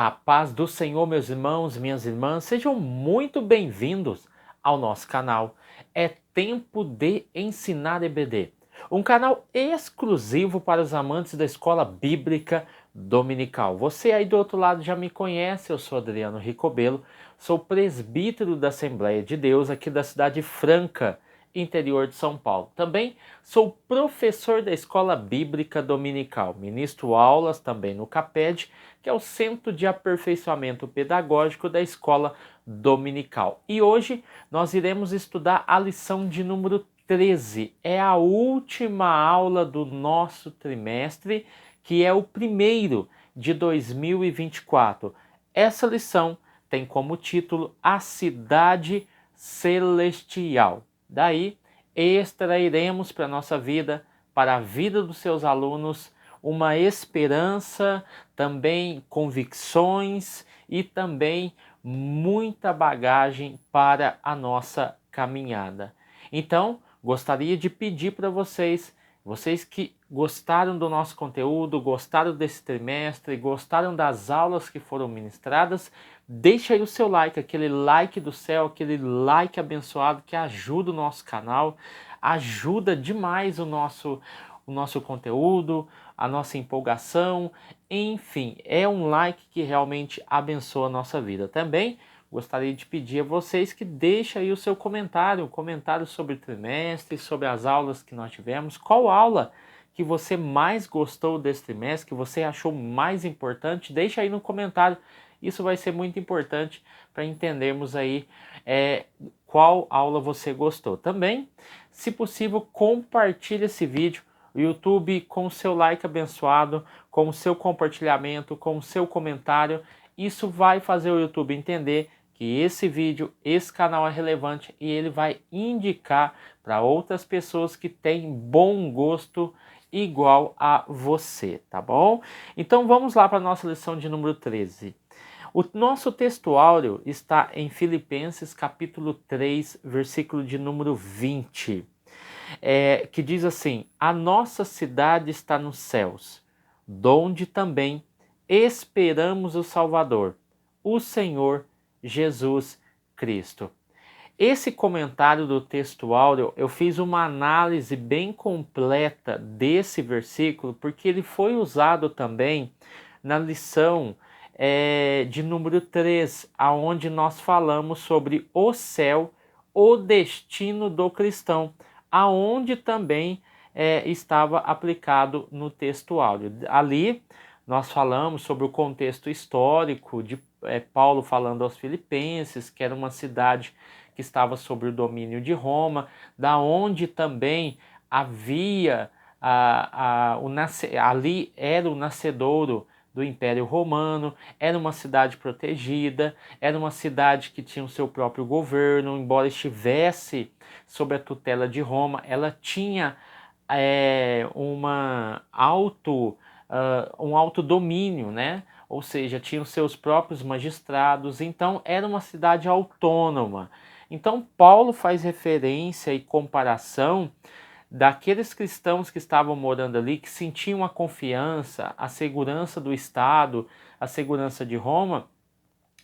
A paz do Senhor, meus irmãos, minhas irmãs, sejam muito bem-vindos ao nosso canal. É tempo de ensinar EBD, um canal exclusivo para os amantes da escola bíblica dominical. Você aí do outro lado já me conhece, eu sou Adriano Ricobelo, sou presbítero da Assembleia de Deus aqui da cidade Franca, interior de São Paulo. Também sou professor da Escola Bíblica Dominical, ministro aulas também no CAPED, que é o Centro de Aperfeiçoamento Pedagógico da Escola Dominical. E hoje nós iremos estudar a lição de número 13. É a última aula do nosso trimestre, que é o primeiro de 2024. Essa lição tem como título A Cidade Celestial. Daí, extrairemos para a nossa vida, para a vida dos seus alunos, uma esperança, também convicções e também muita bagagem para a nossa caminhada. Então, gostaria de pedir para vocês que gostaram do nosso conteúdo, gostaram desse trimestre, gostaram das aulas que foram ministradas, deixa aí o seu like, aquele like do céu, aquele like abençoado que ajuda o nosso canal, ajuda demais o nosso conteúdo, a nossa empolgação, enfim, é um like que realmente abençoa a nossa vida. Também gostaria de pedir a vocês que deixem aí o seu comentário, sobre o trimestre, sobre as aulas que nós tivemos, qual aula que você mais gostou desse trimestre, que você achou mais importante, deixa aí no comentário. Isso vai ser muito importante para entendermos aí qual aula você gostou. Também, se possível, compartilhe esse vídeo. O YouTube, com o seu like abençoado, com o seu compartilhamento, com o seu comentário, isso vai fazer o YouTube entender que esse vídeo, esse canal é relevante e ele vai indicar para outras pessoas que têm bom gosto igual a você, tá bom? Então vamos lá para a nossa lição de número 13. O nosso texto áureo está em Filipenses capítulo 3, versículo de número 20. Que diz assim: a nossa cidade está nos céus, donde também esperamos o Salvador, o Senhor Jesus Cristo. Esse comentário do texto áureo, eu fiz uma análise bem completa desse versículo, porque ele foi usado também na lição de número 3, aonde nós falamos sobre o céu, o destino do cristão, aonde também estava aplicado no texto áureo. Ali nós falamos sobre o contexto histórico de Paulo falando aos Filipenses, que era uma cidade que estava sob o domínio de Roma, da onde também havia ali era o nascedouro do Império Romano, era uma cidade protegida, era uma cidade que tinha o seu próprio governo, embora estivesse sob a tutela de Roma, ela tinha um autodomínio, né? Ou seja, tinha os seus próprios magistrados, então era uma cidade autônoma. Então Paulo faz referência e comparação daqueles cristãos que estavam morando ali, que sentiam a confiança, a segurança do Estado, a segurança de Roma,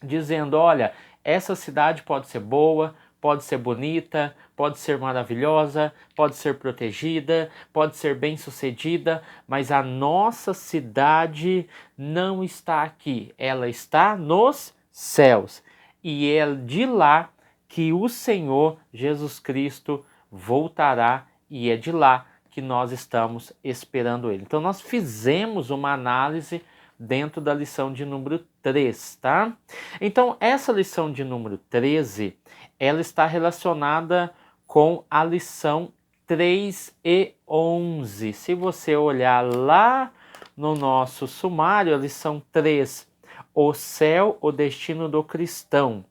dizendo: olha, essa cidade pode ser boa, pode ser bonita, pode ser maravilhosa, pode ser protegida, pode ser bem-sucedida, mas a nossa cidade não está aqui, ela está nos céus. E é de lá que o Senhor Jesus Cristo voltará, e é de lá que nós estamos esperando Ele. Então nós fizemos uma análise dentro da lição de número 3, tá? Então essa lição de número 13, ela está relacionada com a lição 3 e 11. Se você olhar lá no nosso sumário, a lição 3, o céu, o destino do cristão.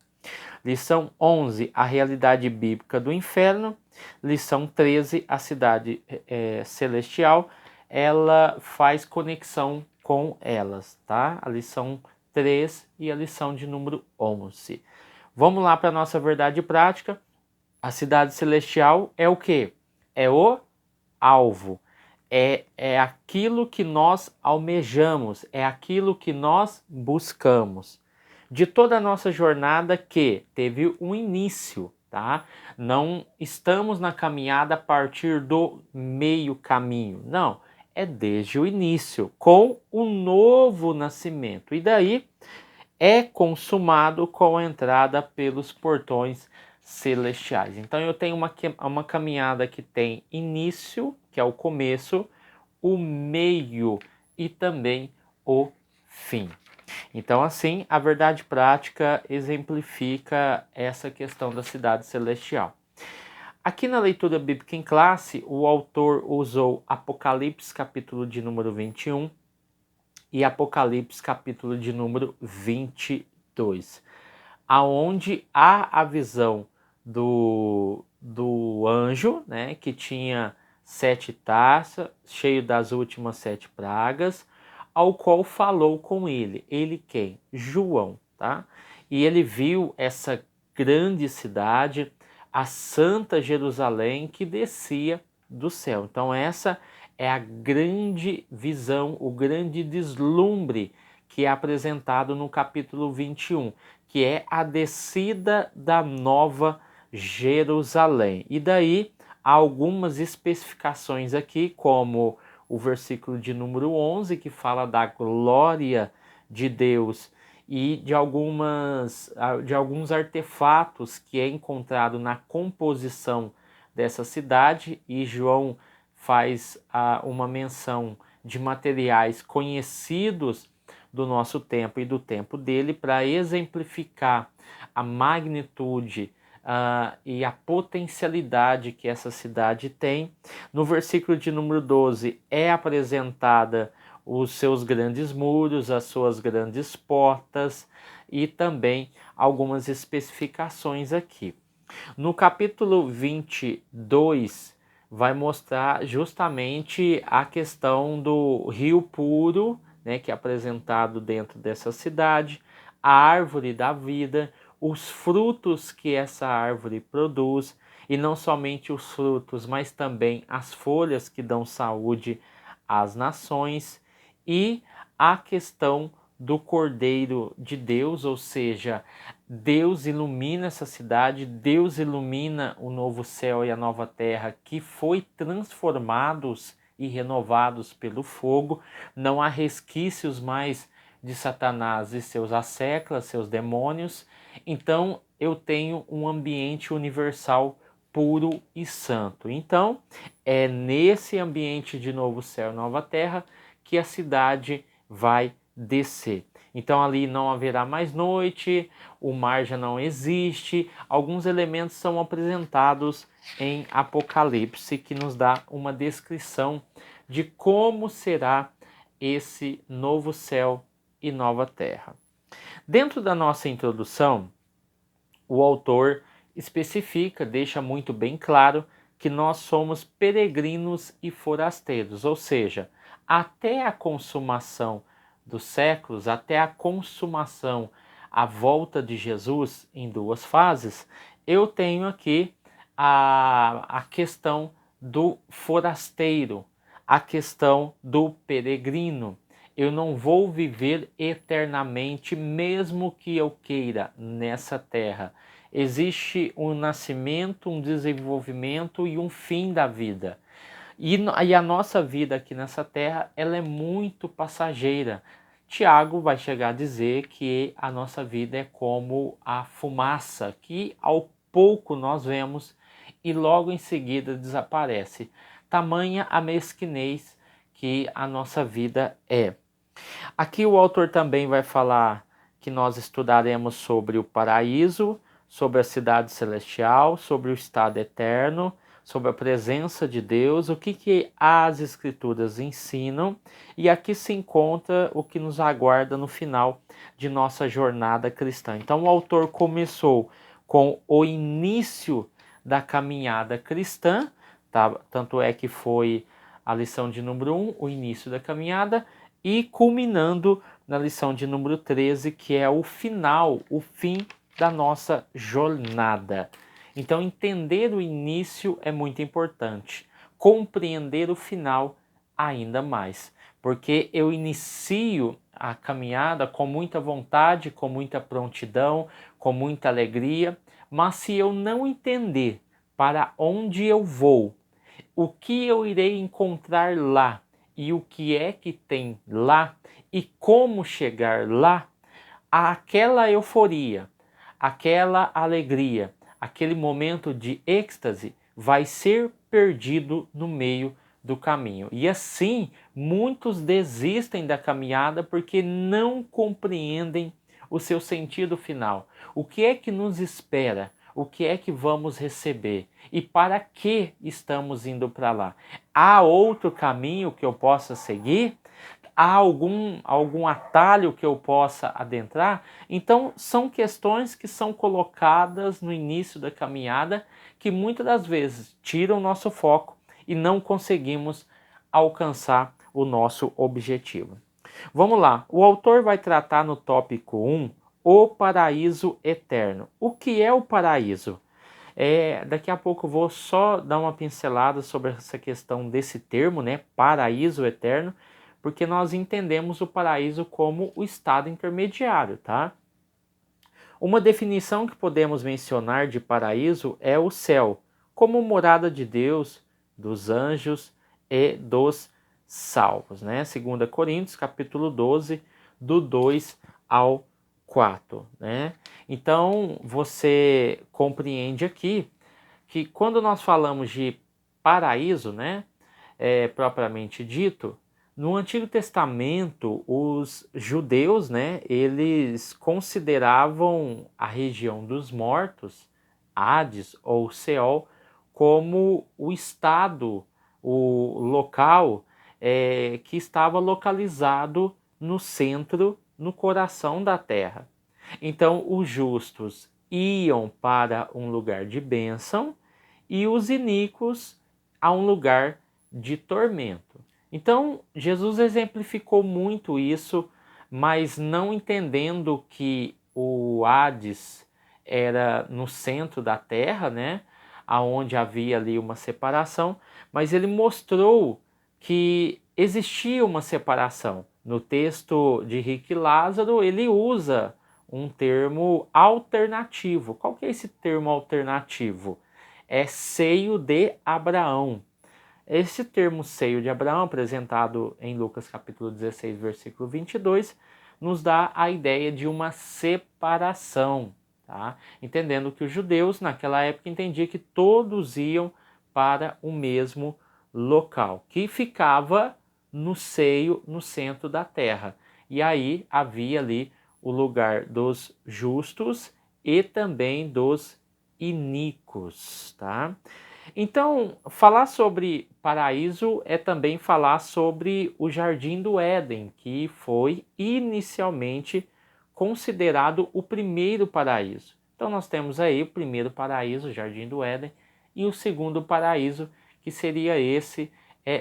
Lição 11, a realidade bíblica do inferno. Lição 13, a cidade celestial. Ela faz conexão com elas, tá? A lição 3 e a lição de número 11. Vamos lá para a nossa verdade prática. A cidade celestial é o quê? É o alvo. é aquilo que nós almejamos, é aquilo que nós buscamos. De toda a nossa jornada que teve um início, tá? Não estamos na caminhada a partir do meio caminho, não. É desde o início, com o novo nascimento. E daí é consumado com a entrada pelos portões celestiais. Então eu tenho uma caminhada que tem início, que é o começo, o meio e também o fim. Então, assim, a verdade prática exemplifica essa questão da cidade celestial. Aqui na leitura bíblica em classe, o autor usou Apocalipse, capítulo de número 21, e Apocalipse, capítulo de número 22, aonde há a visão do anjo, né, que tinha 7 taças, cheio das últimas 7 pragas, ao qual falou com ele. Ele quem? João, tá? E ele viu essa grande cidade, a Santa Jerusalém, que descia do céu. Então essa é a grande visão, o grande deslumbre que é apresentado no capítulo 21, que é a descida da Nova Jerusalém. E daí há algumas especificações aqui, como o versículo de número 11, que fala da glória de Deus e de alguns artefatos que é encontrado na composição dessa cidade, e João faz uma menção de materiais conhecidos do nosso tempo e do tempo dele para exemplificar a magnitude e a potencialidade que essa cidade tem. No versículo de número 12 é apresentada os seus grandes muros, as suas grandes portas e também algumas especificações aqui. No capítulo 22 vai mostrar justamente a questão do rio puro, né, que é apresentado dentro dessa cidade, a árvore da vida, os frutos que essa árvore produz, e não somente os frutos, mas também as folhas que dão saúde às nações, e a questão do Cordeiro de Deus, ou seja, Deus ilumina essa cidade, Deus ilumina o novo céu e a nova terra que foi transformados e renovados pelo fogo. Não há resquícios mais de Satanás e seus asseclas, seus demônios. Então eu tenho um ambiente universal puro e santo. Então é nesse ambiente de novo céu e nova terra que a cidade vai descer. Então ali não haverá mais noite, o mar já não existe. Alguns elementos são apresentados em Apocalipse que nos dá uma descrição de como será esse novo céu e nova terra. Dentro da nossa introdução, o autor especifica, deixa muito bem claro que nós somos peregrinos e forasteiros, ou seja, até a consumação dos séculos, até a consumação, a volta de Jesus em 2 fases, eu tenho aqui a questão do forasteiro, a questão do peregrino. Eu não vou viver eternamente, mesmo que eu queira, nessa terra. Existe um nascimento, um desenvolvimento e um fim da vida. E a nossa vida aqui nessa terra, ela é muito passageira. Tiago vai chegar a dizer que a nossa vida é como a fumaça, que ao pouco nós vemos e logo em seguida desaparece. Tamanha a mesquinez que a nossa vida é. Aqui o autor também vai falar que nós estudaremos sobre o paraíso, sobre a cidade celestial, sobre o estado eterno, sobre a presença de Deus, o que as escrituras ensinam, e aqui se encontra o que nos aguarda no final de nossa jornada cristã. Então o autor começou com o início da caminhada cristã, tá? Tanto é que foi a lição de número 1, o início da caminhada, e culminando na lição de número 13, que é o final, o fim da nossa jornada. Então, entender o início é muito importante. Compreender o final ainda mais, porque eu inicio a caminhada com muita vontade, com muita prontidão, com muita alegria, mas se eu não entender para onde eu vou, o que eu irei encontrar lá e o que é que tem lá e como chegar lá, aquela euforia, aquela alegria, aquele momento de êxtase vai ser perdido no meio do caminho. E assim, muitos desistem da caminhada porque não compreendem o seu sentido final. O que é que nos espera? O que é que vamos receber? E para que estamos indo para lá? Há outro caminho que eu possa seguir? Há algum atalho que eu possa adentrar? Então, são questões que são colocadas no início da caminhada que muitas das vezes tiram o nosso foco e não conseguimos alcançar o nosso objetivo. Vamos lá, o autor vai tratar no tópico 1 o paraíso eterno. O que é o paraíso? Daqui a pouco eu vou só dar uma pincelada sobre essa questão desse termo, né, paraíso eterno, porque nós entendemos o paraíso como o estado intermediário, tá? Uma definição que podemos mencionar de paraíso é o céu, como morada de Deus, dos anjos e dos salvos, né? 2 Coríntios, capítulo 12, do 2 ao 4, né? Então, você compreende aqui que quando nós falamos de paraíso, né, propriamente dito, no Antigo Testamento, os judeus, né, eles consideravam a região dos mortos, Hades ou Seol, como o estado, o local que estava localizado no centro, no coração da terra. Então, os justos iam para um lugar de bênção e os iníquos a um lugar de tormento. Então, Jesus exemplificou muito isso, mas não entendendo que o Hades era no centro da terra, né? Aonde havia ali uma separação, mas ele mostrou que existia uma separação. No texto de Rick e Lázaro, ele usa um termo alternativo. Qual que é esse termo alternativo? É seio de Abraão. Esse termo seio de Abraão, apresentado em Lucas capítulo 16, versículo 22, nos dá a ideia de uma separação, tá? Entendendo que os judeus naquela época entendiam que todos iam para o mesmo local, que ficava no seio, no centro da terra. E aí havia ali o lugar dos justos e também dos iníquos, tá? Então, falar sobre paraíso é também falar sobre o Jardim do Éden, que foi inicialmente considerado o primeiro paraíso. Então, nós temos aí o primeiro paraíso, o Jardim do Éden, e o segundo paraíso, que seria esse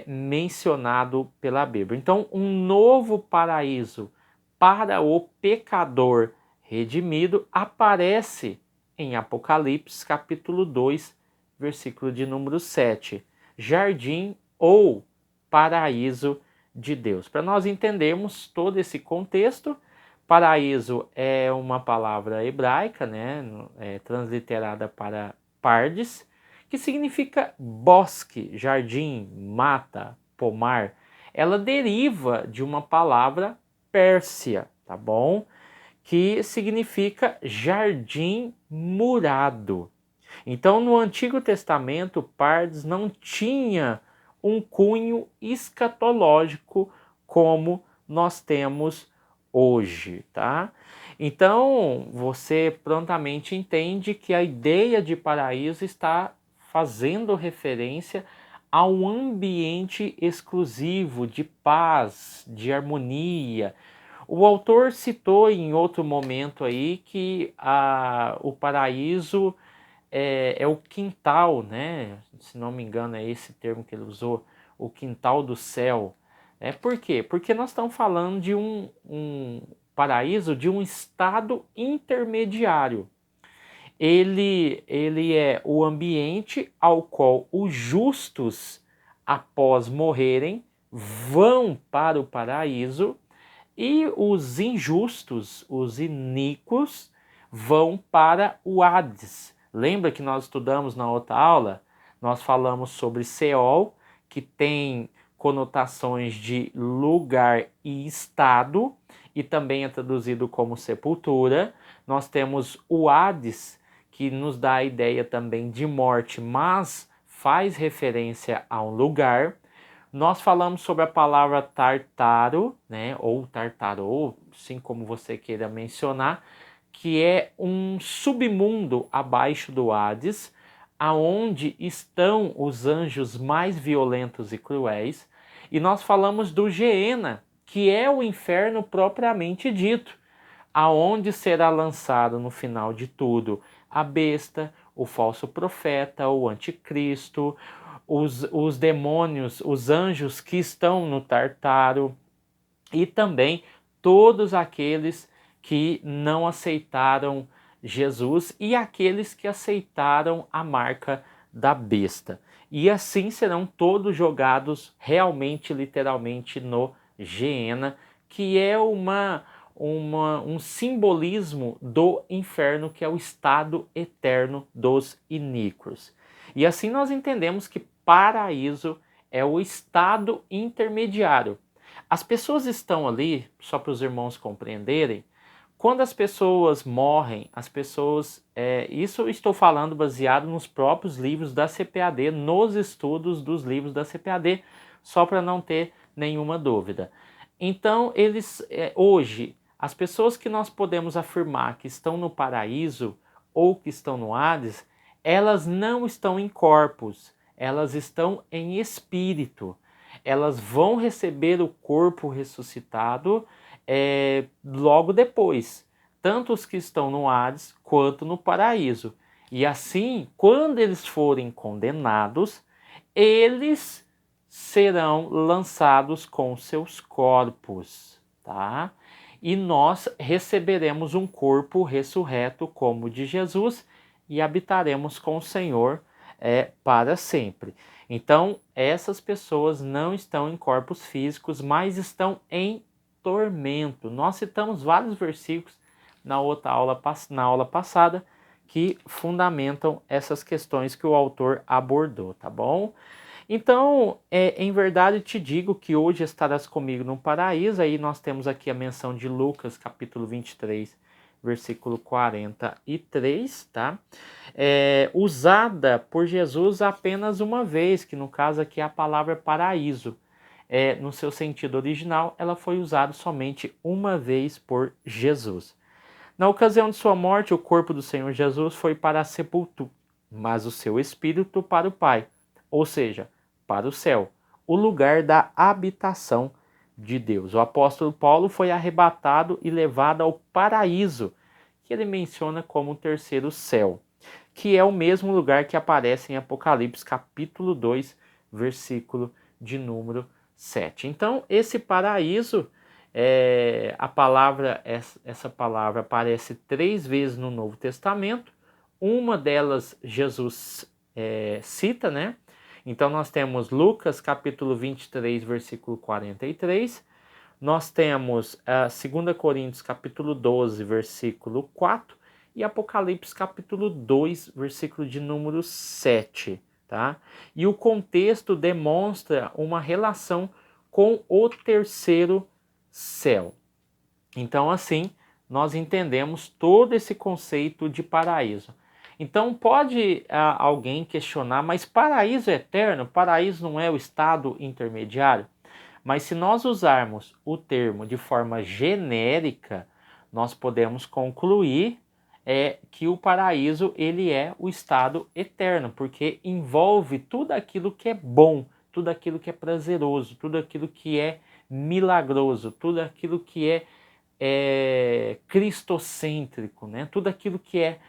mencionado pela Bíblia. Então, um novo paraíso para o pecador redimido aparece em Apocalipse capítulo 2, versículo de número 7, jardim ou paraíso de Deus. Para nós entendermos todo esse contexto, paraíso é uma palavra hebraica, né, transliterada para pardes, que significa bosque, jardim, mata, pomar. Ela deriva de uma palavra pérsia, tá bom? Que significa jardim murado. Então, no Antigo Testamento, Pardes não tinha um cunho escatológico como nós temos hoje, tá? Então, você prontamente entende que a ideia de paraíso está fazendo referência a um ambiente exclusivo de paz, de harmonia. O autor citou em outro momento aí que o paraíso é o quintal, né? Se não me engano, é esse termo que ele usou, o quintal do céu. Por quê? Porque nós estamos falando de um paraíso, de um estado intermediário. Ele é o ambiente ao qual os justos, após morrerem, vão para o paraíso e os injustos, os iníquos, vão para o Hades. Lembra que nós estudamos na outra aula? Nós falamos sobre Seol, que tem conotações de lugar e estado, e também é traduzido como sepultura. Nós temos o Hades, que nos dá a ideia também de morte, mas faz referência a um lugar. Nós falamos sobre a palavra Tartaro, né, ou Tartarou, assim como você queira mencionar, que é um submundo abaixo do Hades, aonde estão os anjos mais violentos e cruéis. E nós falamos do Geena, que é o inferno propriamente dito, aonde será lançado no final de tudo a besta, o falso profeta, o anticristo, os demônios, os anjos que estão no Tartaro e também todos aqueles que não aceitaram Jesus e aqueles que aceitaram a marca da besta. E assim serão todos jogados realmente, literalmente, no Geena, que é um simbolismo do inferno, que é o estado eterno dos iníquos. E assim nós entendemos que paraíso é o estado intermediário. As pessoas estão ali, só para os irmãos compreenderem, quando as pessoas morrem, as pessoas. Isso eu estou falando baseado nos próprios livros da CPAD, nos estudos dos livros da CPAD, só para não ter nenhuma dúvida. Então, hoje, as pessoas que nós podemos afirmar que estão no paraíso ou que estão no Hades, elas não estão em corpos, elas estão em espírito. Elas vão receber o corpo ressuscitado logo depois, tanto os que estão no Hades quanto no paraíso. E assim, quando eles forem condenados, eles serão lançados com seus corpos, tá? E nós receberemos um corpo ressurreto como o de Jesus e habitaremos com o Senhor para sempre. Então, essas pessoas não estão em corpos físicos, mas estão em tormento. Nós citamos vários versículos na aula passada que fundamentam essas questões que o autor abordou, tá bom? Então, em verdade te digo que hoje estarás comigo no paraíso. Aí nós temos aqui a menção de Lucas, capítulo 23, versículo 43, tá? Usada por Jesus apenas uma vez, que no caso aqui é a palavra paraíso. No seu sentido original, ela foi usada somente uma vez por Jesus. Na ocasião de sua morte, o corpo do Senhor Jesus foi para a sepultura, mas o seu espírito para o Pai, ou seja, para o céu, o lugar da habitação de Deus. O apóstolo Paulo foi arrebatado e levado ao paraíso, que ele menciona como o terceiro céu, que é o mesmo lugar que aparece em Apocalipse capítulo 2, versículo de número 7. Então, esse paraíso, essa palavra aparece 3 vezes no Novo Testamento. Uma delas Jesus cita, né? Então nós temos Lucas capítulo 23, versículo 43. Nós temos 2 Coríntios capítulo 12, versículo 4. E Apocalipse capítulo 2, versículo de número 7. Tá? E o contexto demonstra uma relação com o terceiro céu. Então, assim, nós entendemos todo esse conceito de paraíso. Então, pode alguém questionar, mas paraíso é eterno? Paraíso não é o estado intermediário? Mas se nós usarmos o termo de forma genérica, nós podemos concluir que o paraíso ele é o estado eterno, porque envolve tudo aquilo que é bom, tudo aquilo que é prazeroso, tudo aquilo que é milagroso, tudo aquilo que é cristocêntrico, né? Tudo aquilo que é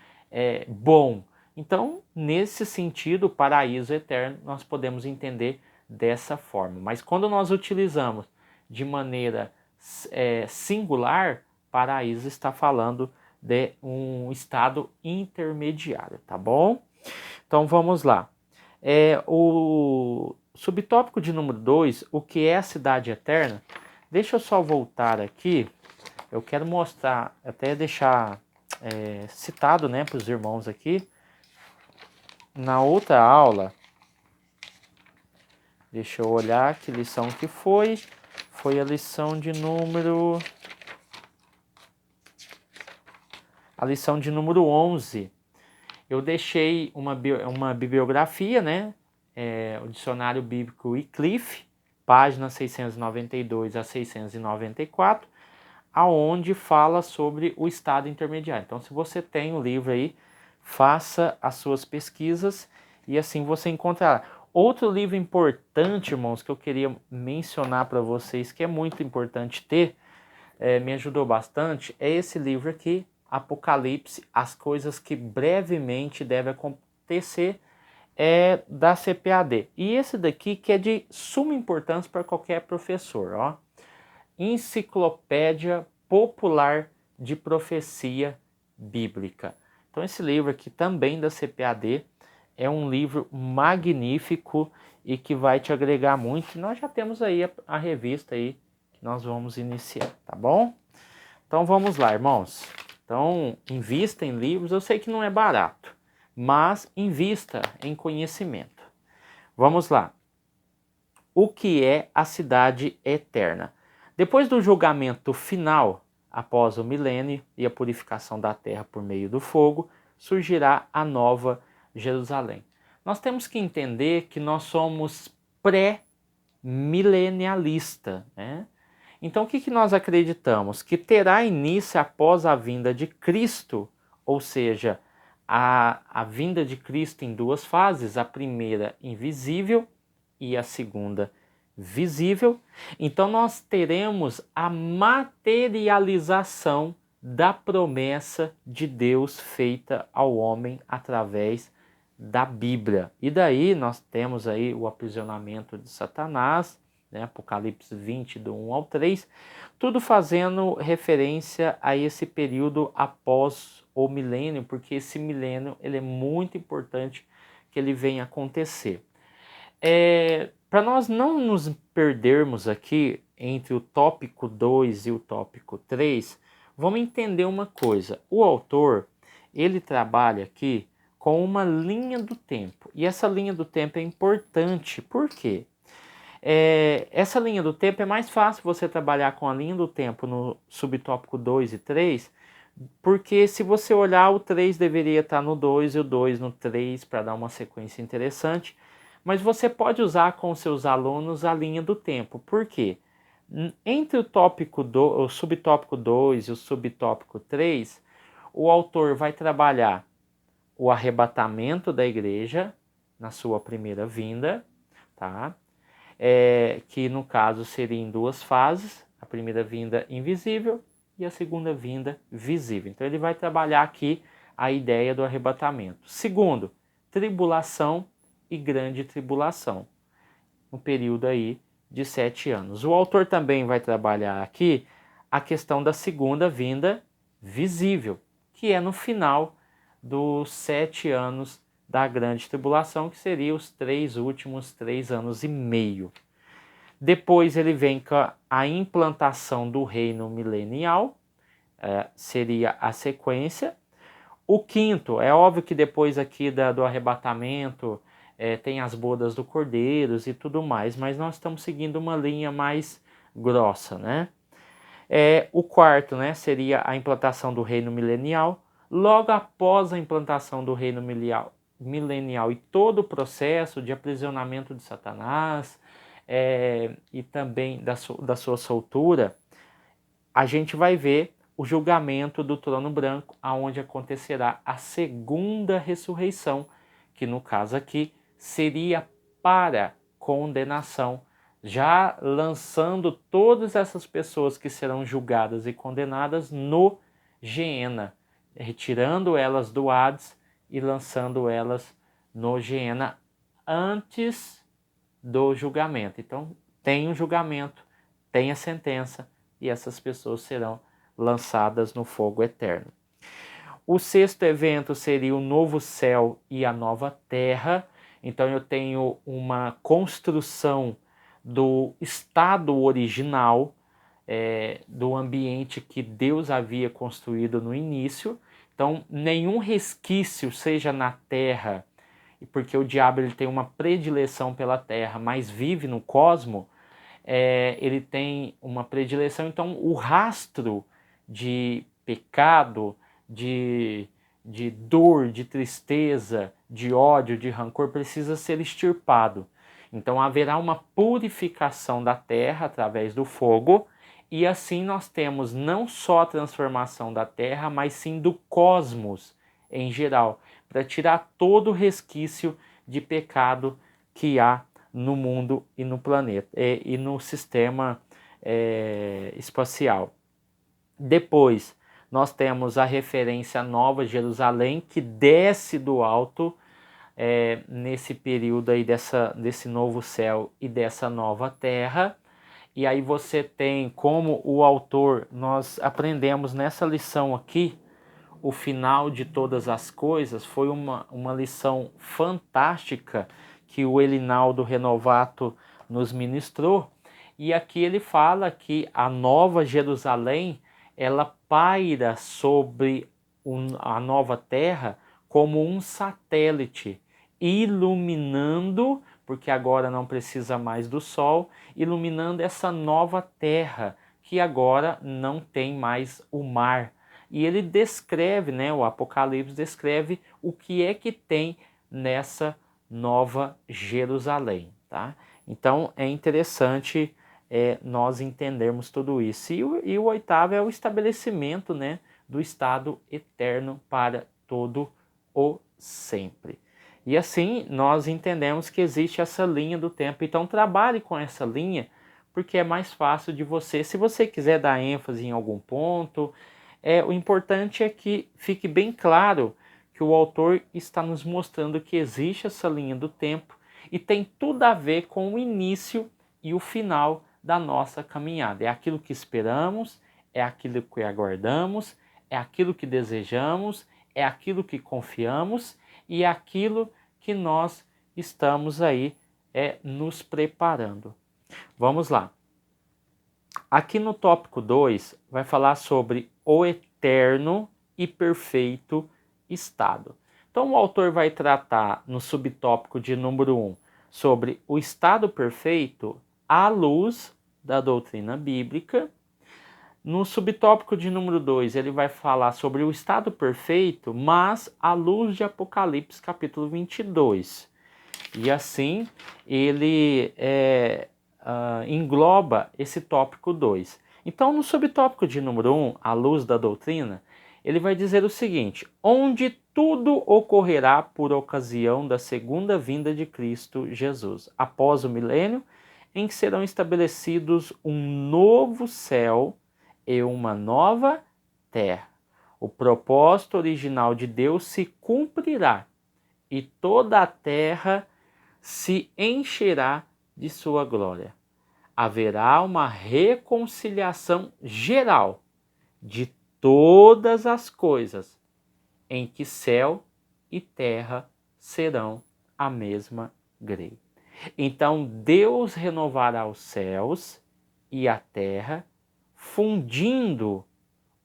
bom. Então, nesse sentido, paraíso eterno, nós podemos entender dessa forma. Mas quando nós utilizamos de maneira singular, paraíso está falando de um estado intermediário, tá bom? Então vamos lá. subtópico de número 2, o que é a cidade eterna? Deixa eu só voltar aqui. Eu quero mostrar, até deixar citado, né, para os irmãos aqui. Na outra aula, deixa eu olhar que lição que foi. Foi a lição de número... A lição de número 11. Eu deixei uma bibliografia, né? O Dicionário Bíblico Wycliffe, página 692 a 694, aonde fala sobre o estado intermediário. Então, se você tem o livro aí, faça as suas pesquisas e assim você encontrará. Outro livro importante, irmãos, que eu queria mencionar para vocês, que é muito importante ter, me ajudou bastante, é esse livro aqui, Apocalipse, as coisas que brevemente devem acontecer, da CPAD. E esse daqui que é de suma importância para qualquer professor, ó. Enciclopédia Popular de Profecia Bíblica. Então esse livro aqui também da CPAD é um livro magnífico e que vai te agregar muito. Nós já temos aí a revista aí que nós vamos iniciar, tá bom? Então vamos lá, irmãos. Então invista em livros, eu sei que não é barato, mas invista em conhecimento. Vamos lá. O que é a cidade eterna? Depois do julgamento final, após o milênio e a purificação da terra por meio do fogo, surgirá a nova Jerusalém. Nós temos que entender que nós somos pré-milenialista, né? Então o que nós acreditamos? Que terá início após a vinda de Cristo, ou seja, a vinda de Cristo em duas fases, a primeira invisível e a segunda visível. Então nós teremos a materialização da promessa de Deus feita ao homem através da Bíblia. E daí nós temos aí o aprisionamento de Satanás, né? Apocalipse 20, do 1 ao 3, tudo fazendo referência a esse período após o milênio, porque esse milênio ele é muito importante que ele venha acontecer. Para nós não nos perdermos aqui entre o tópico 2 e o tópico 3, vamos entender uma coisa. O autor, ele trabalha aqui com uma linha do tempo. E essa linha do tempo é importante. Por quê? Essa linha do tempo é mais fácil você trabalhar com a linha do tempo no subtópico 2 e 3, porque se você olhar, o 3 deveria estar no 2 e o 2 no 3 para dar uma sequência interessante. Mas você pode usar com seus alunos a linha do tempo. Por quê? Entre o subtópico 2 e o subtópico 3, o autor vai trabalhar o arrebatamento da igreja na sua primeira vinda, tá? Que no caso seria em duas fases, a primeira vinda invisível e a segunda vinda visível. Então ele vai trabalhar aqui a ideia do arrebatamento. Segundo, tribulação e grande tribulação, um período aí de 7 anos. O autor também vai trabalhar aqui a questão da segunda vinda visível, que é no final dos 7 anos da grande tribulação, que seria os últimos 3 anos e meio. Depois ele vem com a implantação do reino milenial, seria a sequência. O quinto, é óbvio que depois aqui do arrebatamento tem as bodas do Cordeiro e tudo mais, mas nós estamos seguindo uma linha mais grossa, né? O quarto, né, seria a implantação do reino milenial. Logo após a implantação do reino milenial e todo o processo de aprisionamento de Satanás e também da sua soltura, a gente vai ver o julgamento do trono branco, aonde acontecerá a segunda ressurreição, que no caso aqui seria para condenação, já lançando todas essas pessoas que serão julgadas e condenadas no Geena, retirando elas do Hades e lançando elas no Geena antes do julgamento. Então tem um julgamento, tem a sentença e essas pessoas serão lançadas no fogo eterno. O sexto evento seria o novo céu e a nova terra. Então eu tenho uma construção do estado original, do ambiente que Deus havia construído no início. Então nenhum resquício, seja na terra, porque o diabo ele tem uma predileção pela terra, mas vive no cosmo, ele tem uma predileção, então o rastro de pecado, de dor, de tristeza, de ódio, de rancor precisa ser extirpado. Então haverá uma purificação da terra através do fogo, e assim nós temos não só a transformação da terra, mas sim do cosmos em geral, para tirar todo o resquício de pecado que há no mundo e no planeta e no sistema espacial. Depois nós temos a referência à Nova Jerusalém, que desce do alto nesse período aí desse novo céu e dessa nova terra. E aí você tem como o autor, nós aprendemos nessa lição aqui, o final de todas as coisas, foi uma lição fantástica que o Elinaldo Renovato nos ministrou. E aqui ele fala que a Nova Jerusalém, ela paira sobre a nova terra como um satélite, iluminando, porque agora não precisa mais do sol, iluminando essa nova terra, que agora não tem mais o mar. E ele descreve, o Apocalipse descreve o que é que tem nessa Nova Jerusalém, tá? Então é interessante nós entendermos tudo isso. E o oitavo é o estabelecimento, do estado eterno para todo o sempre. E assim nós entendemos que existe essa linha do tempo. Então trabalhe com essa linha, porque é mais fácil de você, se você quiser dar ênfase em algum ponto, o importante é que fique bem claro que o autor está nos mostrando que existe essa linha do tempo e tem tudo a ver com o início e o final da nossa caminhada. É aquilo que esperamos, é aquilo que aguardamos, é aquilo que desejamos, é aquilo que confiamos e é aquilo que nós estamos aí nos preparando. Vamos lá. Aqui no tópico 2 vai falar sobre o eterno e perfeito estado. Então o autor vai tratar no subtópico de número 1 sobre o estado perfeito à luz da doutrina bíblica. No subtópico de número 2 ele vai falar sobre o estado perfeito, mas à luz de Apocalipse capítulo 22. E assim ele engloba esse tópico 2. Então, no subtópico de número 1, à luz da doutrina, ele vai dizer o seguinte: onde tudo ocorrerá por ocasião da segunda vinda de Cristo Jesus, após o milênio, em que serão estabelecidos um novo céu e uma nova terra. O propósito original de Deus se cumprirá e toda a terra se encherá de sua glória. Haverá uma reconciliação geral de todas as coisas, em que céu e terra serão a mesma grei. Então Deus renovará os céus e a terra, fundindo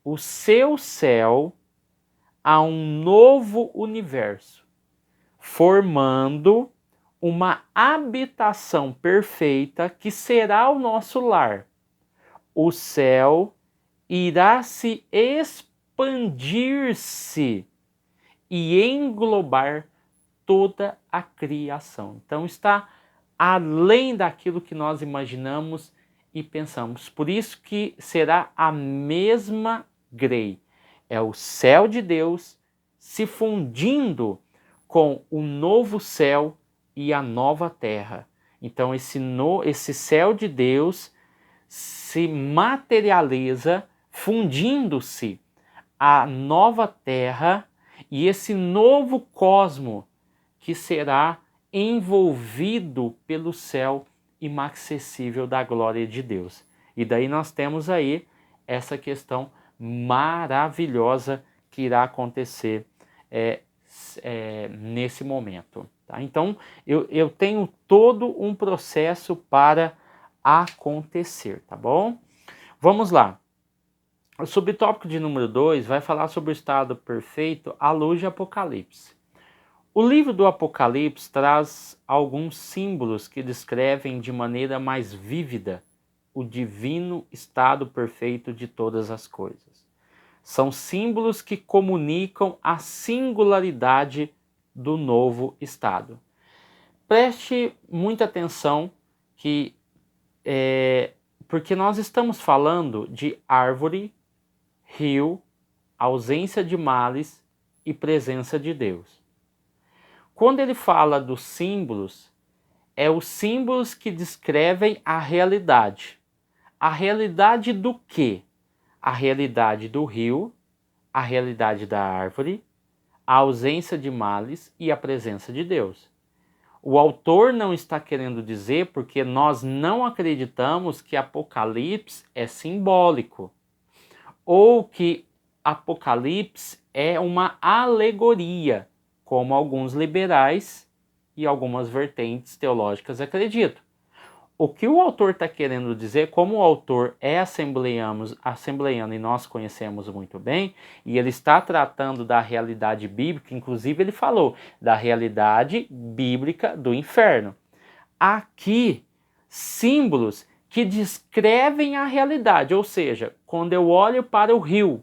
o seu céu a um novo universo, formando uma habitação perfeita que será o nosso lar. O céu irá se expandir-se e englobar toda a criação. Então está além daquilo que nós imaginamos e pensamos. Por isso que será a mesma grei. É o céu de Deus se fundindo com o novo céu e a nova terra. Então esse céu de Deus se materializa fundindo-se à nova terra e esse novo cosmo que será envolvido pelo céu inacessível da glória de Deus. E daí nós temos aí essa questão maravilhosa que irá acontecer nesse momento. Tá? Então, eu tenho todo um processo para acontecer, tá bom? Vamos lá. O subtópico de número 2 vai falar sobre o estado perfeito à luz de Apocalipse. O livro do Apocalipse traz alguns símbolos que descrevem de maneira mais vívida o divino estado perfeito de todas as coisas. São símbolos que comunicam a singularidade do novo estado. Preste muita atenção porque nós estamos falando de árvore, rio, ausência de males e presença de Deus. Quando ele fala dos símbolos, é os símbolos que descrevem a realidade. A realidade do quê? A realidade do rio, a realidade da árvore, a ausência de males e a presença de Deus. O autor não está querendo dizer porque nós não acreditamos que Apocalipse é simbólico ou que Apocalipse é uma alegoria, como alguns liberais e algumas vertentes teológicas acreditam. O que o autor está querendo dizer, como o autor é assembleiano e nós conhecemos muito bem, e ele está tratando da realidade bíblica, inclusive ele falou da realidade bíblica do inferno. Aqui, símbolos que descrevem a realidade, ou seja, quando eu olho para o rio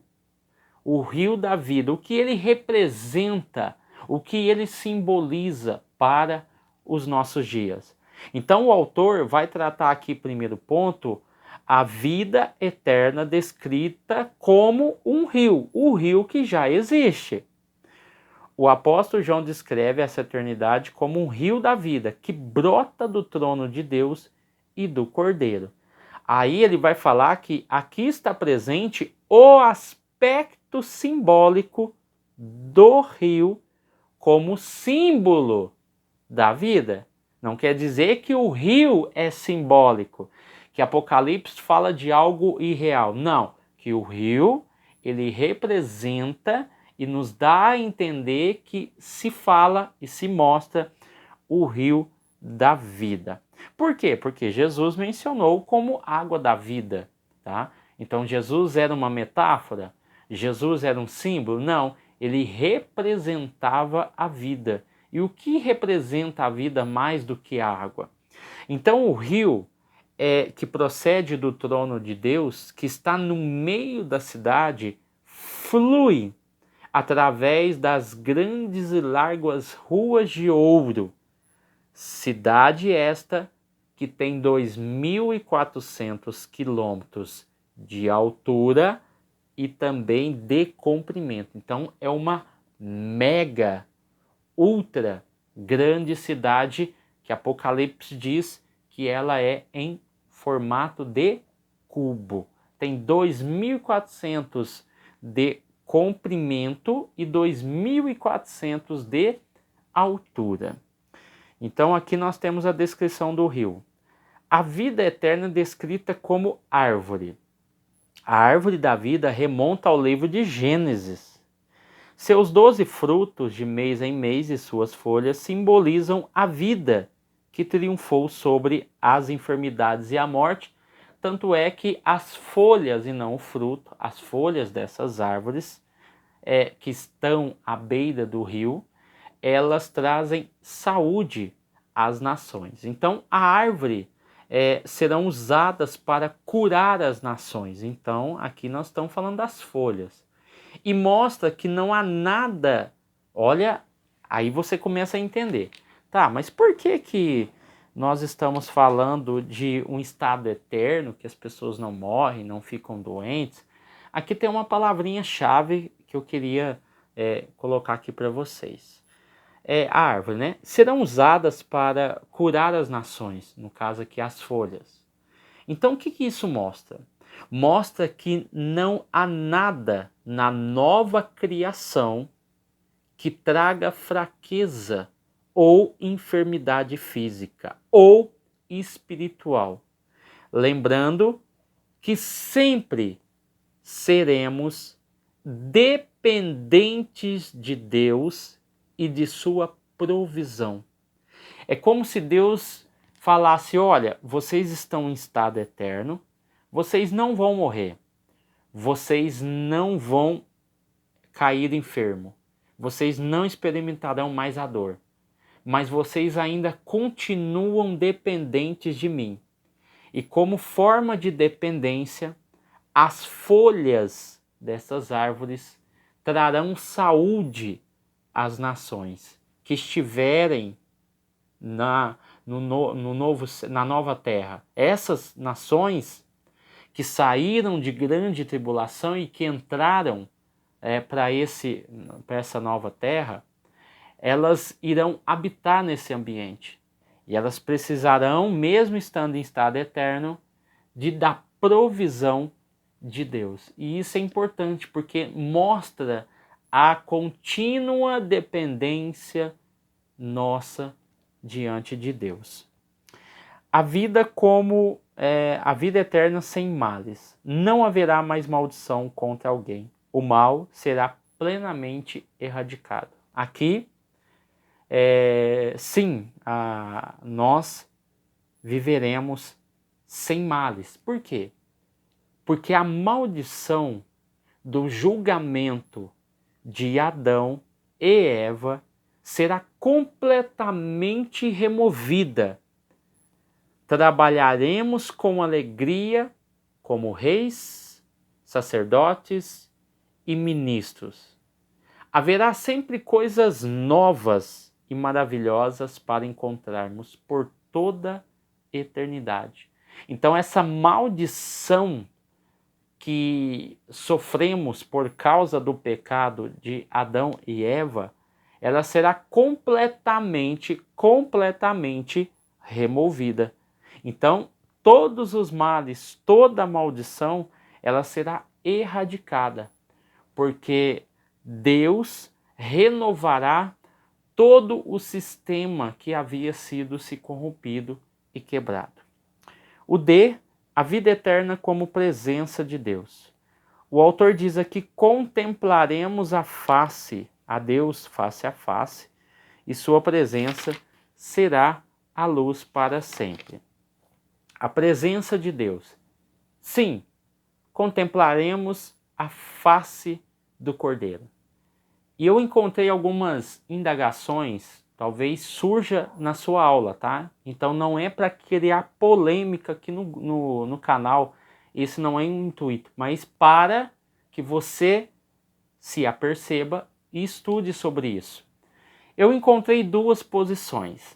da vida, o que ele representa, o que ele simboliza para os nossos dias. Então o autor vai tratar aqui, primeiro ponto, a vida eterna descrita como um rio, o rio que já existe. O apóstolo João descreve essa eternidade como um rio da vida que brota do trono de Deus e do Cordeiro. Aí ele vai falar que aqui está presente o aspecto simbólico do rio como símbolo da vida. Não quer dizer que o rio é simbólico, que Apocalipse fala de algo irreal. Não, que o rio ele representa e nos dá a entender que se fala e se mostra o rio da vida. Por quê? Porque Jesus mencionou como água da vida, tá? Então Jesus era uma metáfora? Jesus era um símbolo? Não, ele representava a vida. E o que representa a vida mais do que a água? Então o rio que procede do trono de Deus, que está no meio da cidade, flui através das grandes e largas ruas de ouro. Cidade esta que tem 2.400 quilômetros de altura e também de comprimento. Então é uma mega, ultra grande cidade que Apocalipse diz que ela é em formato de cubo. Tem 2.400 de comprimento e 2.400 de altura. Então aqui nós temos a descrição do rio. A vida eterna é descrita como árvore. A árvore da vida remonta ao livro de Gênesis. Seus 12 frutos de mês em mês e suas folhas simbolizam a vida que triunfou sobre as enfermidades e a morte. Tanto é que as folhas e não o fruto, as folhas dessas árvores que estão à beira do rio, elas trazem saúde às nações. Então, a árvore serão usadas para curar as nações. Então, aqui nós estamos falando das folhas. E mostra que não há nada. Olha, aí você começa a entender. Tá, mas por que nós estamos falando de um estado eterno, que as pessoas não morrem, não ficam doentes? Aqui tem uma palavrinha-chave que eu queria colocar aqui para vocês. A árvore, né? Serão usadas para curar as nações, no caso aqui as folhas. Então o que isso mostra? Mostra que não há nada na nova criação que traga fraqueza ou enfermidade física ou espiritual. Lembrando que sempre seremos dependentes de Deus e de sua provisão. É como se Deus falasse: olha, vocês estão em estado eterno, vocês não vão morrer, vocês não vão cair enfermo, vocês não experimentarão mais a dor, mas vocês ainda continuam dependentes de mim. E como forma de dependência, as folhas dessas árvores trarão saúde às nações que estiverem na nova terra. Essas nações que saíram de grande tribulação e que entraram para essa nova terra, elas irão habitar nesse ambiente. E elas precisarão, mesmo estando em estado eterno, da provisão de Deus. E isso é importante porque mostra a contínua dependência nossa diante de Deus. A vida a vida eterna sem males. Não haverá mais maldição contra alguém. O mal será plenamente erradicado. Aqui, sim, nós viveremos sem males. Por quê? Porque a maldição do julgamento de Adão e Eva será completamente removida. Trabalharemos com alegria como reis, sacerdotes e ministros. Haverá sempre coisas novas e maravilhosas para encontrarmos por toda a eternidade. Então essa maldição que sofremos por causa do pecado de Adão e Eva, ela será completamente removida. Então, todos os males, toda a maldição, ela será erradicada, porque Deus renovará todo o sistema que havia sido se corrompido e quebrado. O D, a vida eterna como presença de Deus. O autor diz aqui: contemplaremos a Deus face a face, e sua presença será a luz para sempre. A presença de Deus. Sim, contemplaremos a face do Cordeiro. E eu encontrei algumas indagações, talvez surja na sua aula, tá? Então não é para criar polêmica aqui no canal, esse não é o intuito, mas para que você se aperceba e estude sobre isso. Eu encontrei duas posições.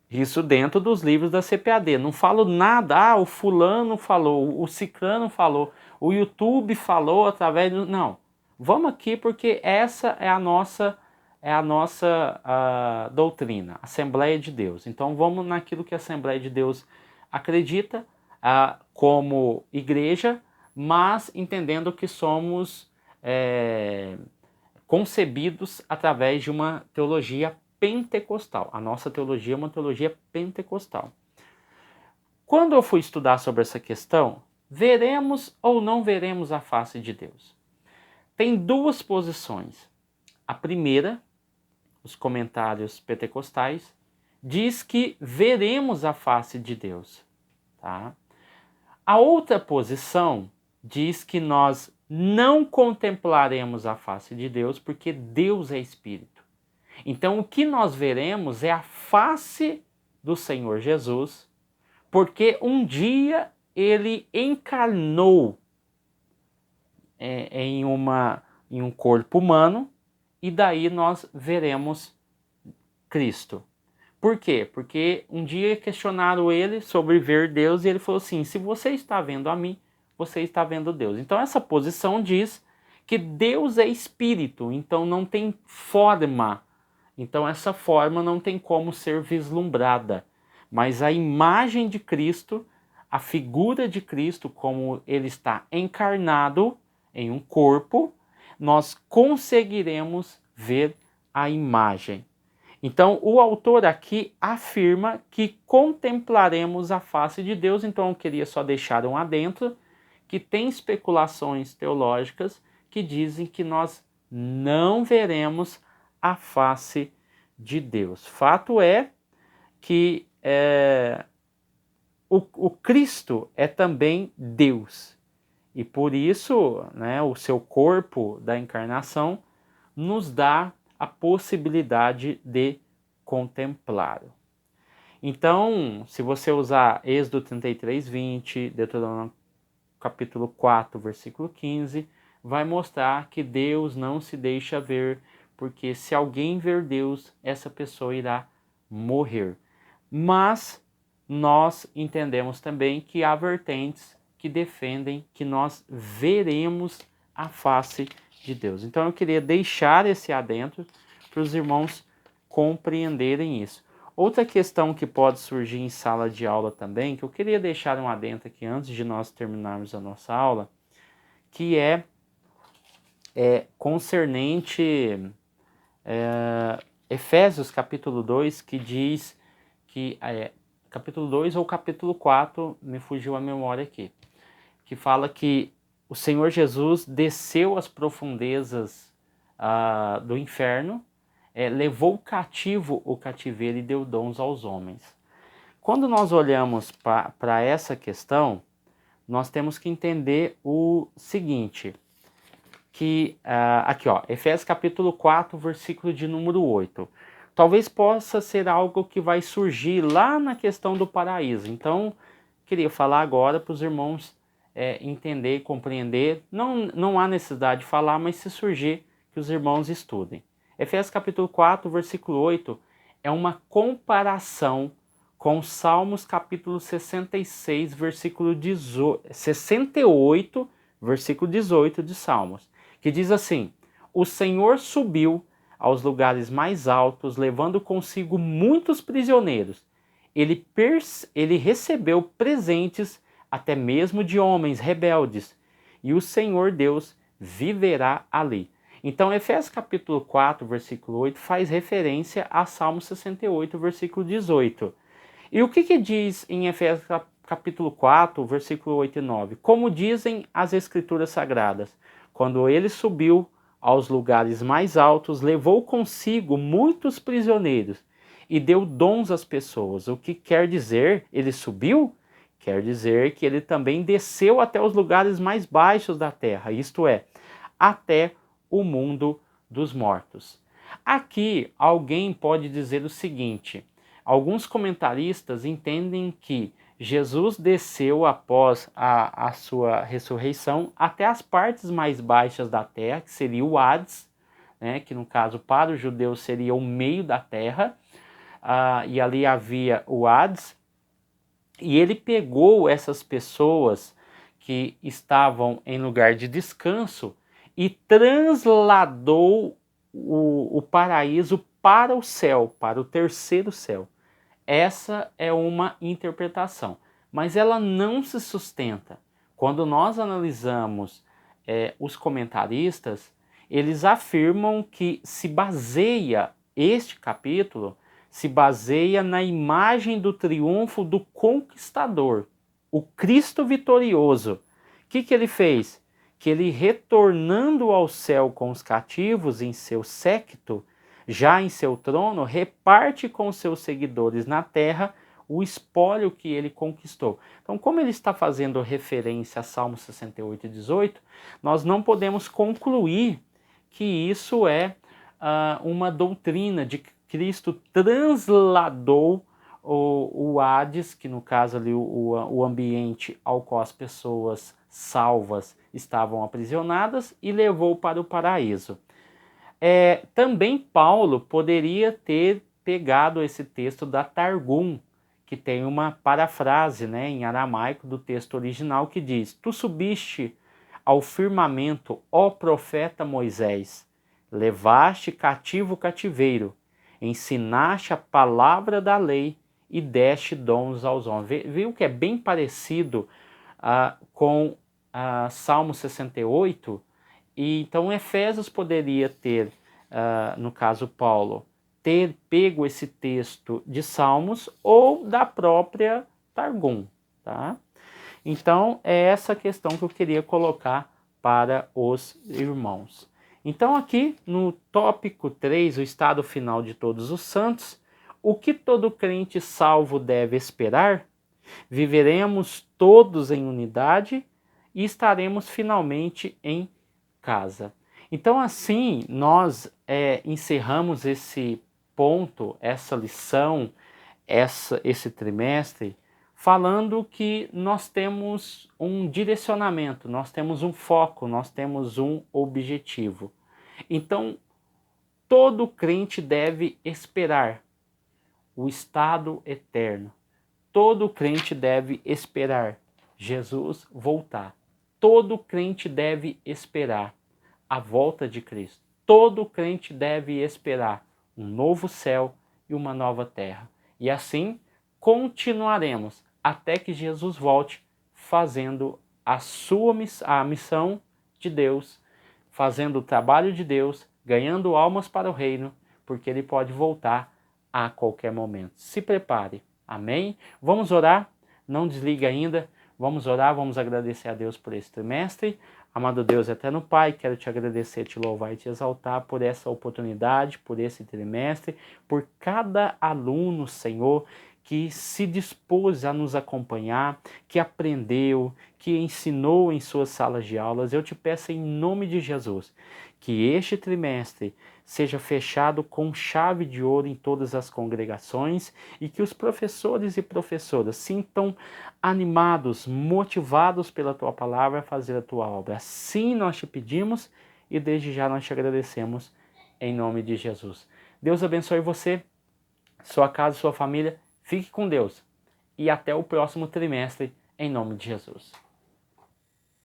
Isso dentro dos livros da CPAD. Não falo nada, o fulano falou, o ciclano falou, o YouTube falou através do... Não, vamos aqui porque essa é a nossa doutrina, Assembleia de Deus. Então vamos naquilo que a Assembleia de Deus acredita como igreja, mas entendendo que somos concebidos através de uma teologia pentecostal. A nossa teologia é uma teologia pentecostal. Quando eu fui estudar sobre essa questão, veremos ou não veremos a face de Deus? Tem duas posições. A primeira, os comentários pentecostais, diz que veremos a face de Deus. Tá? A outra posição diz que nós não contemplaremos a face de Deus porque Deus é Espírito. Então, o que nós veremos é a face do Senhor Jesus, porque um dia ele encarnou em um corpo humano, e daí nós veremos Cristo. Por quê? Porque um dia questionaram ele sobre ver Deus e ele falou assim: se você está vendo a mim, você está vendo Deus. Então essa posição diz que Deus é espírito, então não tem forma. Então essa forma não tem como ser vislumbrada. Mas a imagem de Cristo, a figura de Cristo, como ele está encarnado em um corpo, nós conseguiremos ver a imagem. Então, o autor aqui afirma que contemplaremos a face de Deus. Então, eu queria só deixar um adentro, que tem especulações teológicas que dizem que nós não veremos a face de Deus. Fato é que o Cristo é também Deus. E por isso, né, o seu corpo da encarnação nos dá a possibilidade de contemplá-lo. Então, se você usar Êxodo 33, 20, Deuteronômio capítulo 4, versículo 15, vai mostrar que Deus não se deixa ver, porque se alguém ver Deus, essa pessoa irá morrer. Mas nós entendemos também que há vertentes que defendem que nós veremos a face de Deus. Então eu queria deixar esse adentro para os irmãos compreenderem isso. Outra questão que pode surgir em sala de aula também, que eu queria deixar um adentro aqui antes de nós terminarmos a nossa aula, que é concernente Efésios capítulo 2, que diz que, capítulo 2 ou capítulo 4, me fugiu a memória aqui, que fala que o Senhor Jesus desceu às profundezas do inferno, levou cativo o cativeiro e deu dons aos homens. Quando nós olhamos para essa questão, nós temos que entender o seguinte, que aqui ó, Efésios capítulo 4, versículo de número 8. Talvez possa ser algo que vai surgir lá na questão do paraíso. Então, queria falar agora para os irmãos entender e compreender. Não há necessidade de falar, mas se surgir, que os irmãos estudem. Efésios capítulo 4, versículo 8, é uma comparação com Salmos capítulo 66, versículo 68, versículo 18 de Salmos, que diz assim: o Senhor subiu aos lugares mais altos, levando consigo muitos prisioneiros. Ele recebeu presentes até mesmo de homens rebeldes, e o Senhor Deus viverá ali. Então, Efésios capítulo 4, versículo 8, faz referência a Salmo 68, versículo 18. E o que diz em Efésios capítulo 4, versículo 8 e 9? Como dizem as Escrituras Sagradas, quando ele subiu aos lugares mais altos, levou consigo muitos prisioneiros e deu dons às pessoas. O que quer dizer ele subiu? Quer dizer que ele também desceu até os lugares mais baixos da terra, isto é, até o mundo dos mortos. Aqui alguém pode dizer o seguinte: alguns comentaristas entendem que Jesus desceu após a sua ressurreição até as partes mais baixas da terra, que seria o Hades, né, que no caso para os judeus seria o meio da terra, e ali havia o Hades, e ele pegou essas pessoas que estavam em lugar de descanso e transladou o paraíso para o céu, para o terceiro céu. Essa é uma interpretação, mas ela não se sustenta. Quando nós analisamos os comentaristas, eles afirmam que este capítulo se baseia na imagem do triunfo do conquistador, o Cristo vitorioso. O que ele fez? Que ele, retornando ao céu com os cativos em seu séquito, já em seu trono, reparte com seus seguidores na terra o espólio que ele conquistou. Então, como ele está fazendo referência a Salmo 68 e 18, nós não podemos concluir que isso é uma doutrina de que Cristo transladou o Hades, que no caso ali o ambiente ao qual as pessoas salvas estavam aprisionadas, e levou para o paraíso. Também Paulo poderia ter pegado esse texto da Targum, que tem uma parafrase, né, em aramaico do texto original, que diz: tu subiste ao firmamento, ó profeta Moisés, levaste cativo o cativeiro, ensinaste a palavra da lei e deste dons aos homens. Viu que é bem parecido com Salmo 68? E então Efésios poderia ter, no caso Paulo, ter pego esse texto de Salmos ou da própria Targum, tá? Então é essa questão que eu queria colocar para os irmãos. Então aqui no tópico 3, o estado final de todos os santos, o que todo crente salvo deve esperar? Viveremos todos em unidade e estaremos finalmente em casa. Então, assim, nós encerramos esse ponto, essa lição, esse trimestre, falando que nós temos um direcionamento, nós temos um foco, nós temos um objetivo. Então, todo crente deve esperar o estado eterno. Todo crente deve esperar Jesus voltar. Todo crente deve esperar a volta de Cristo. Todo crente deve esperar um novo céu e uma nova terra. E assim continuaremos até que Jesus volte, fazendo a missão de Deus, fazendo o trabalho de Deus, ganhando almas para o reino, porque ele pode voltar a qualquer momento. Se prepare. Amém? Vamos orar? Não desliga ainda. Vamos orar, vamos agradecer a Deus por esse trimestre. Amado Deus, eterno Pai, quero te agradecer, te louvar e te exaltar por essa oportunidade, por esse trimestre, por cada aluno, Senhor, que se dispôs a nos acompanhar, que aprendeu, que ensinou em suas salas de aulas. Eu te peço em nome de Jesus, que este trimestre seja fechado com chave de ouro em todas as congregações e que os professores e professoras sintam animados, motivados pela tua palavra a fazer a tua obra. Assim nós te pedimos e desde já nós te agradecemos em nome de Jesus. Deus abençoe você, sua casa, sua família. Fique com Deus e até o próximo trimestre em nome de Jesus.